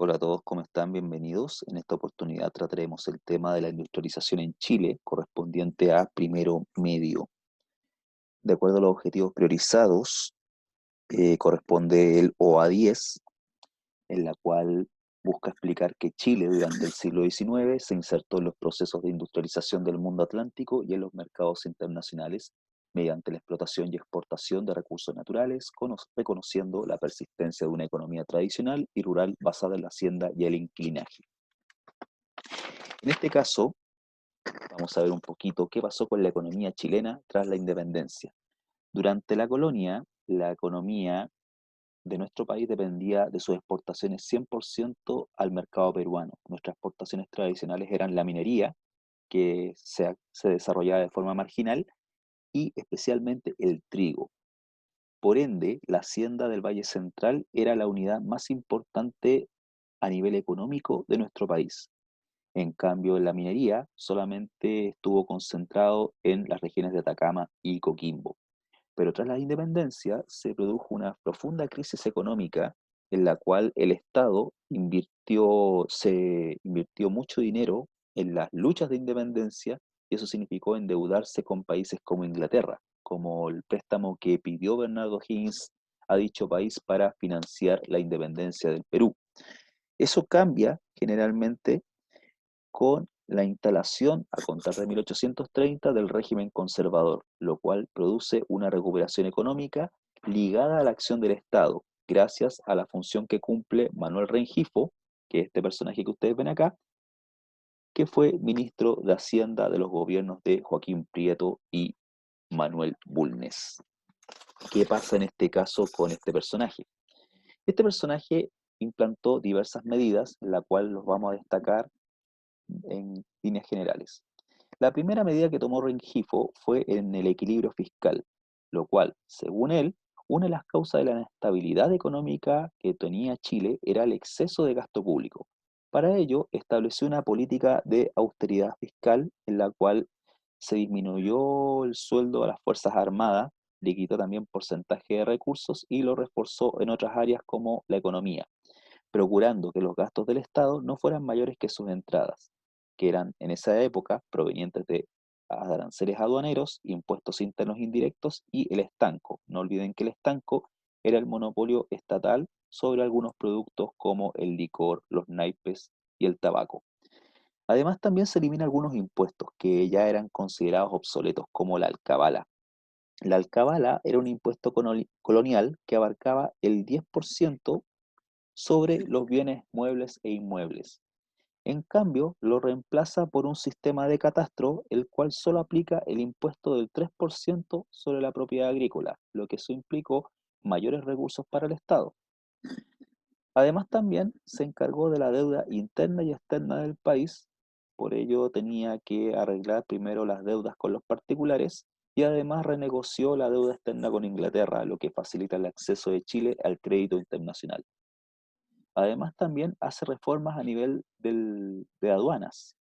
Hola a todos, ¿cómo están? Bienvenidos. En esta oportunidad trataremos el tema de la industrialización en Chile, correspondiente a primero medio. De acuerdo a los objetivos priorizados, corresponde el OA10, en la cual busca explicar que Chile durante el siglo XIX se insertó en los procesos de industrialización del mundo atlántico y en los mercados internacionales mediante la explotación y exportación de recursos naturales, reconociendo la persistencia de una economía tradicional y rural basada en la hacienda y el inquilinaje. En este caso, vamos a ver un poquito qué pasó con la economía chilena tras la independencia. Durante la colonia, la economía de nuestro país dependía de sus exportaciones 100% al mercado peruano. Nuestras exportaciones tradicionales eran la minería, que se desarrollaba de forma marginal, y especialmente el trigo. Por ende, la hacienda del Valle Central era la unidad más importante a nivel económico de nuestro país. En cambio, en la minería solamente estuvo concentrado en las regiones de Atacama y Coquimbo. Pero tras la independencia se produjo una profunda crisis económica en la cual el Estado se invirtió mucho dinero en las luchas de independencia y eso significó endeudarse con países como Inglaterra, como el préstamo que pidió Bernardo Higgins a dicho país para financiar la independencia del Perú. Eso cambia generalmente con la instalación, a contar de 1830, del régimen conservador, lo cual produce una recuperación económica ligada a la acción del Estado, gracias a la función que cumple Manuel Rengifo, que es este personaje que ustedes ven acá, que fue ministro de Hacienda de los gobiernos de Joaquín Prieto y Manuel Bulnes. ¿Qué pasa en este caso con este personaje? Este personaje implantó diversas medidas, la cual los vamos a destacar en líneas generales. La primera medida que tomó Rengifo fue en el equilibrio fiscal, lo cual, según él, una de las causas de la inestabilidad económica que tenía Chile era el exceso de gasto público. Para ello, estableció una política de austeridad fiscal en la cual se disminuyó el sueldo a las Fuerzas Armadas, le quitó también porcentaje de recursos y lo reforzó en otras áreas como la economía, procurando que los gastos del Estado no fueran mayores que sus entradas, que eran en esa época provenientes de aranceles aduaneros, impuestos internos indirectos y el estanco. No olviden que el estanco era el monopolio estatal sobre algunos productos como el licor, los naipes y el tabaco. Además, también se eliminan algunos impuestos que ya eran considerados obsoletos, como la alcabala. La alcabala era un impuesto colonial que abarcaba el 10% sobre los bienes muebles e inmuebles. En cambio, lo reemplaza por un sistema de catastro, el cual solo aplica el impuesto del 3% sobre la propiedad agrícola, lo que eso implicó mayores recursos para el Estado. Además, también se encargó de la deuda interna y externa del país, por ello tenía que arreglar primero las deudas con los particulares y además renegoció la deuda externa con Inglaterra, lo que facilita el acceso de Chile al crédito internacional. Además, también hace reformas a nivel de aduanas.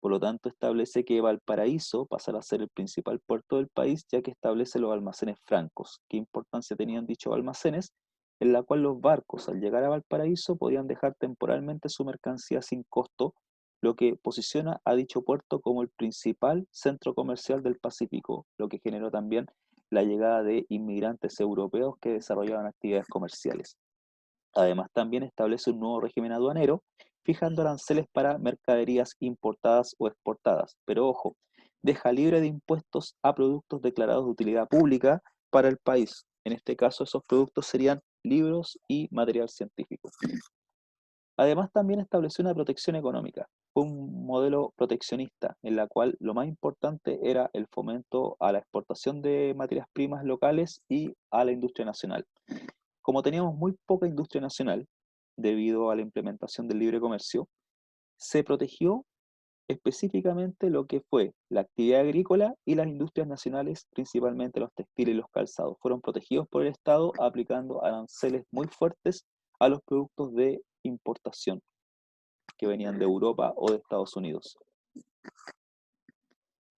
Por lo tanto, establece que Valparaíso pasará a ser el principal puerto del país, ya que establece los almacenes francos. ¿Qué importancia tenían dichos almacenes? En la cual los barcos, al llegar a Valparaíso, podían dejar temporalmente su mercancía sin costo, lo que posiciona a dicho puerto como el principal centro comercial del Pacífico, lo que generó también la llegada de inmigrantes europeos que desarrollaban actividades comerciales. Además, también establece un nuevo régimen aduanero, fijando aranceles para mercaderías importadas o exportadas. Pero ojo, deja libre de impuestos a productos declarados de utilidad pública para el país. En este caso, esos productos serían libros y material científico. Además, también estableció una protección económica. Fue un modelo proteccionista, en la cual lo más importante era el fomento a la exportación de materias primas locales y a la industria nacional. Como teníamos muy poca industria nacional, debido a la implementación del libre comercio, se protegió específicamente lo que fue la actividad agrícola y las industrias nacionales, principalmente los textiles y los calzados. Fueron protegidos por el Estado aplicando aranceles muy fuertes a los productos de importación que venían de Europa o de Estados Unidos.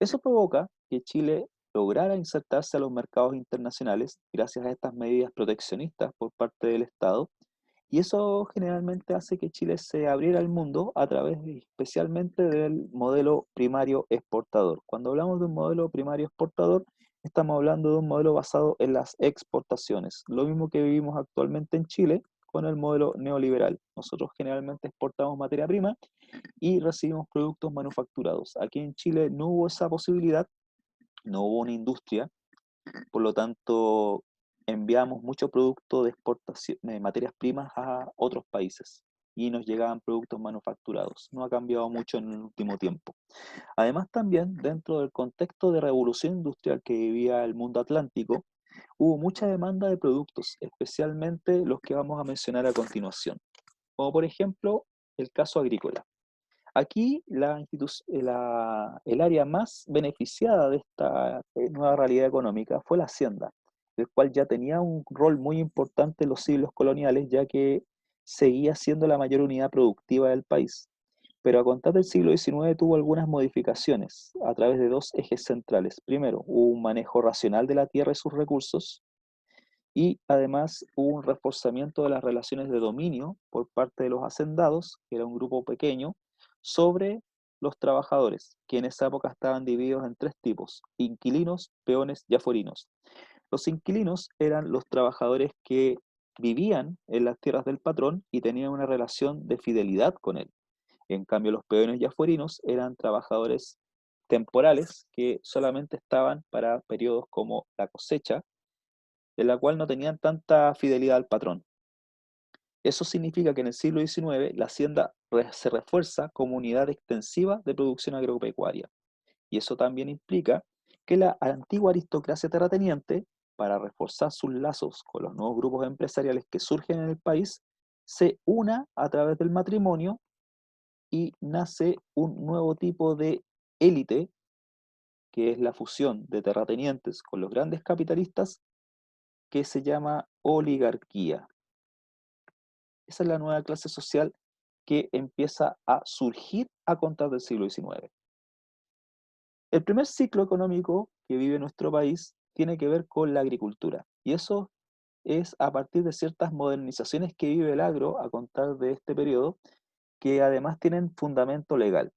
Eso provoca que Chile lograra insertarse a los mercados internacionales gracias a estas medidas proteccionistas por parte del Estado Y eso generalmente hace que Chile se abriera al mundo a través especialmente del modelo primario exportador. Cuando hablamos de un modelo primario exportador, estamos hablando de un modelo basado en las exportaciones. Lo mismo que vivimos actualmente en Chile con el modelo neoliberal. Nosotros generalmente exportamos materia prima y recibimos productos manufacturados. Aquí en Chile no hubo esa posibilidad, no hubo una industria, por lo tanto enviamos mucho producto de exportación de materias primas a otros países y nos llegaban productos manufacturados. No ha cambiado mucho en el último tiempo. Además también dentro del contexto de revolución industrial que vivía el mundo atlántico, hubo mucha demanda de productos, especialmente los que vamos a mencionar a continuación, como por ejemplo el caso agrícola. Aquí el área más beneficiada de esta nueva realidad económica fue la hacienda, el cual ya tenía un rol muy importante en los siglos coloniales, ya que seguía siendo la mayor unidad productiva del país. Pero a contar del siglo XIX tuvo algunas modificaciones a través de dos ejes centrales. Primero, hubo un manejo racional de la tierra y sus recursos, y además hubo un reforzamiento de las relaciones de dominio por parte de los hacendados, que era un grupo pequeño, sobre los trabajadores, que en esa época estaban divididos en tres tipos: inquilinos, peones y aforinos. Los inquilinos eran los trabajadores que vivían en las tierras del patrón y tenían una relación de fidelidad con él. En cambio, los peones y afuerinos eran trabajadores temporales que solamente estaban para periodos como la cosecha, en la cual no tenían tanta fidelidad al patrón. Eso significa que en el siglo XIX la hacienda se refuerza como unidad extensiva de producción agropecuaria. Y eso también implica que la antigua aristocracia terrateniente, para reforzar sus lazos con los nuevos grupos empresariales que surgen en el país, se una a través del matrimonio y nace un nuevo tipo de élite, que es la fusión de terratenientes con los grandes capitalistas, que se llama oligarquía. Esa es la nueva clase social que empieza a surgir a contar del siglo XIX. El primer ciclo económico que vive nuestro país tiene que ver con la agricultura, y eso es a partir de ciertas modernizaciones que vive el agro a contar de este periodo, que además tienen fundamento legal.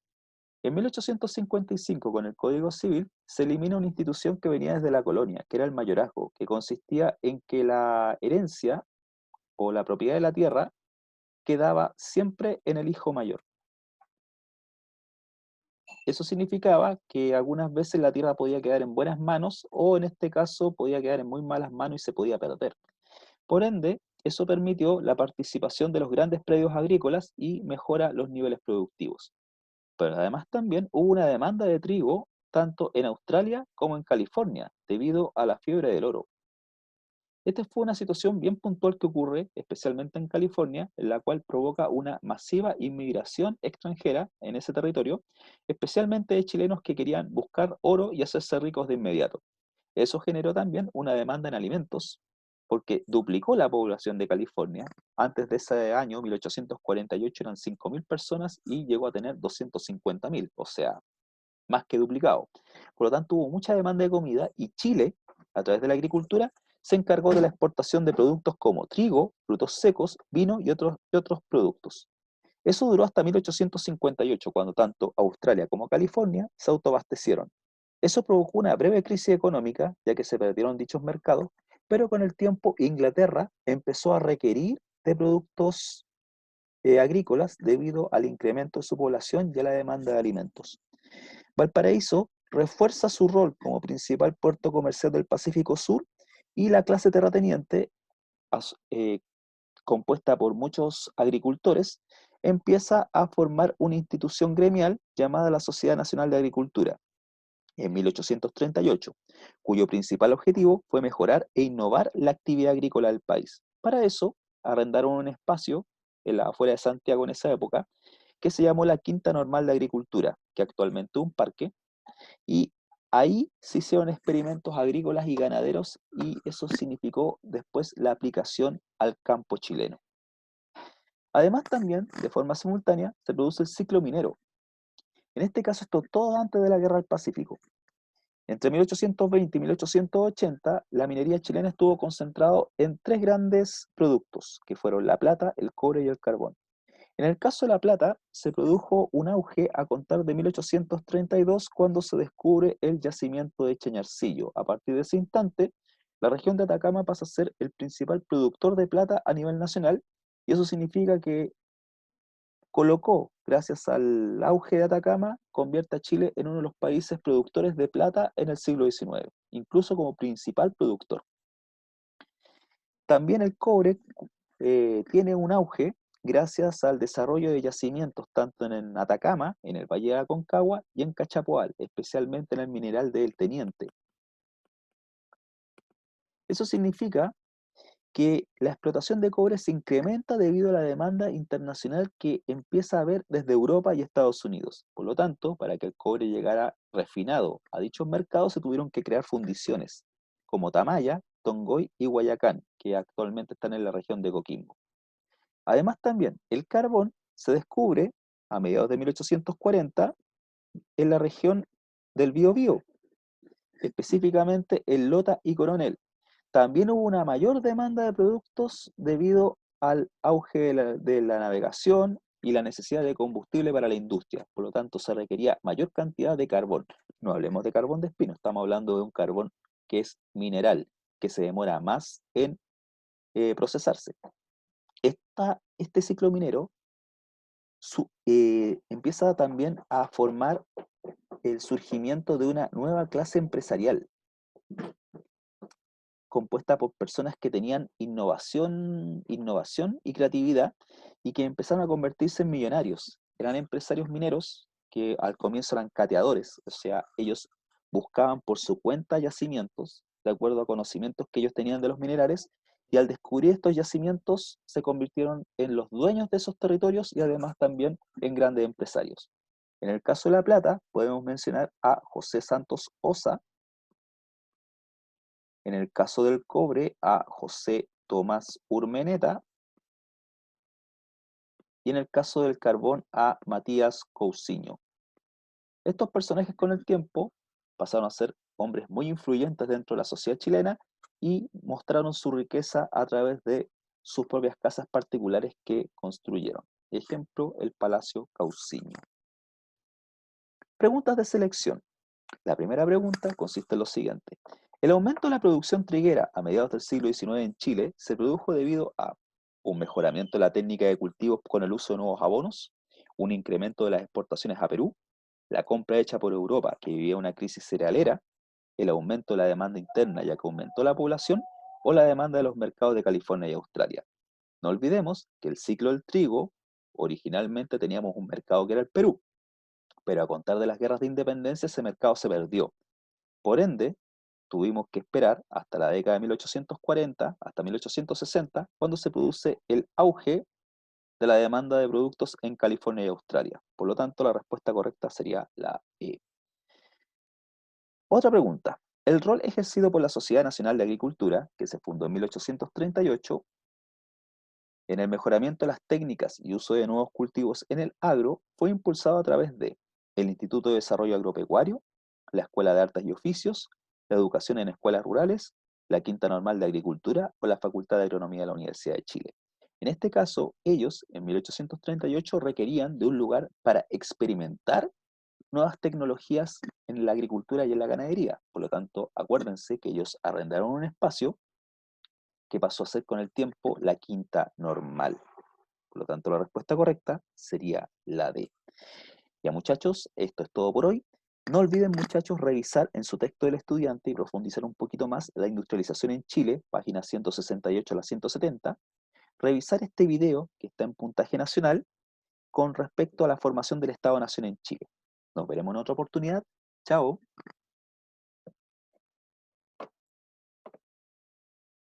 En 1855, con el Código Civil, se elimina una institución que venía desde la colonia, que era el mayorazgo, que consistía en que la herencia o la propiedad de la tierra quedaba siempre en el hijo mayor. Eso significaba que algunas veces la tierra podía quedar en buenas manos o en este caso podía quedar en muy malas manos y se podía perder. Por ende, eso permitió la participación de los grandes predios agrícolas y mejora los niveles productivos. Pero además también hubo una demanda de trigo tanto en Australia como en California debido a la fiebre del oro. Esta fue una situación bien puntual que ocurre, especialmente en California, en la cual provoca una masiva inmigración extranjera en ese territorio, especialmente de chilenos que querían buscar oro y hacerse ricos de inmediato. Eso generó también una demanda en alimentos, porque duplicó la población de California. Antes de ese año, 1848, eran 5.000 personas y llegó a tener 250.000, o sea, más que duplicado. Por lo tanto, hubo mucha demanda de comida y Chile, a través de la agricultura, se encargó de la exportación de productos como trigo, frutos secos, vino y otros productos. Eso duró hasta 1858, cuando tanto Australia como California se autoabastecieron. Eso provocó una breve crisis económica, ya que se perdieron dichos mercados, pero con el tiempo Inglaterra empezó a requerir de productos agrícolas debido al incremento de su población y a la demanda de alimentos. Valparaíso refuerza su rol como principal puerto comercial del Pacífico Sur y la clase terrateniente, eh, compuesta por muchos agricultores, empieza a formar una institución gremial llamada la Sociedad Nacional de Agricultura en 1838, cuyo principal objetivo fue mejorar e innovar la actividad agrícola del país. Para eso, arrendaron un espacio en la afuera de Santiago en esa época, que se llamó la Quinta Normal de Agricultura, que actualmente es un parque, y ahí se hicieron experimentos agrícolas y ganaderos y eso significó después la aplicación al campo chileno. Además también, de forma simultánea, se produce el ciclo minero. En este caso esto todo antes de la Guerra del Pacífico. Entre 1820 y 1880, la minería chilena estuvo concentrada en tres grandes productos, que fueron la plata, el cobre y el carbón. En el caso de la plata, se produjo un auge a contar de 1832 cuando se descubre el yacimiento de Chañarcillo. A partir de ese instante, la región de Atacama pasa a ser el principal productor de plata a nivel nacional y eso significa que colocó, gracias al auge de Atacama, convierte a Chile en uno de los países productores de plata en el siglo XIX, incluso como principal productor. También el cobre tiene un auge gracias al desarrollo de yacimientos tanto en Atacama, en el Valle de Aconcagua y en Cachapoal, especialmente en el mineral del Teniente. Eso significa que la explotación de cobre se incrementa debido a la demanda internacional que empieza a haber desde Europa y Estados Unidos. Por lo tanto, para que el cobre llegara refinado a dichos mercados se tuvieron que crear fundiciones como Tamaya, Tongoy y Guayacán, que actualmente están en la región de Coquimbo. Además también el carbón se descubre a mediados de 1840 en la región del Biobío, específicamente en Lota y Coronel. También hubo una mayor demanda de productos debido al auge de la navegación y la necesidad de combustible para la industria. Por lo tanto, se requería mayor cantidad de carbón. No hablemos de carbón de espino, estamos hablando de un carbón que es mineral, que se demora más en procesarse. Este ciclo minero empieza también a formar el surgimiento de una nueva clase empresarial compuesta por personas que tenían innovación y creatividad y que empezaron a convertirse en millonarios. Eran empresarios mineros que al comienzo eran cateadores, o sea, ellos buscaban por su cuenta yacimientos, de acuerdo a conocimientos que ellos tenían de los minerales, y al descubrir estos yacimientos se convirtieron en los dueños de esos territorios y además también en grandes empresarios. En el caso de La Plata, podemos mencionar a José Santos Osa, en el caso del cobre a José Tomás Urmeneta y en el caso del carbón a Matías Cousiño. Estos personajes con el tiempo pasaron a ser hombres muy influyentes dentro de la sociedad chilena y mostraron su riqueza a través de sus propias casas particulares que construyeron. Ejemplo, el Palacio Cousiño. Preguntas de selección. La primera pregunta consiste en lo siguiente. El aumento de la producción triguera a mediados del siglo XIX en Chile se produjo debido a un mejoramiento de la técnica de cultivos con el uso de nuevos abonos, un incremento de las exportaciones a Perú, la compra hecha por Europa que vivía una crisis cerealera, el aumento de la demanda interna ya que aumentó la población, o la demanda de los mercados de California y Australia. No olvidemos que el ciclo del trigo, originalmente teníamos un mercado que era el Perú, pero a contar de las guerras de independencia ese mercado se perdió. Por ende, tuvimos que esperar hasta la década de 1840, hasta 1860, cuando se produce el auge de la demanda de productos en California y Australia. Por lo tanto, la respuesta correcta sería la E. Otra pregunta. El rol ejercido por la Sociedad Nacional de Agricultura, que se fundó en 1838, en el mejoramiento de las técnicas y uso de nuevos cultivos en el agro, fue impulsado a través de el Instituto de Desarrollo Agropecuario, la Escuela de Artes y Oficios, la educación en escuelas rurales, la Quinta Normal de Agricultura o la Facultad de Agronomía de la Universidad de Chile. En este caso, ellos, en 1838, requerían de un lugar para experimentar nuevas tecnologías en la agricultura y en la ganadería. Por lo tanto, acuérdense que ellos arrendaron un espacio que pasó a ser con el tiempo la Quinta Normal. Por lo tanto, la respuesta correcta sería la D. Ya muchachos, esto es todo por hoy. No olviden muchachos revisar en su texto del estudiante y profundizar un poquito más la industrialización en Chile, páginas 168 a la 170. Revisar este video que está en puntaje nacional con respecto a la formación del Estado-Nación en Chile. Nos veremos en otra oportunidad. Chao.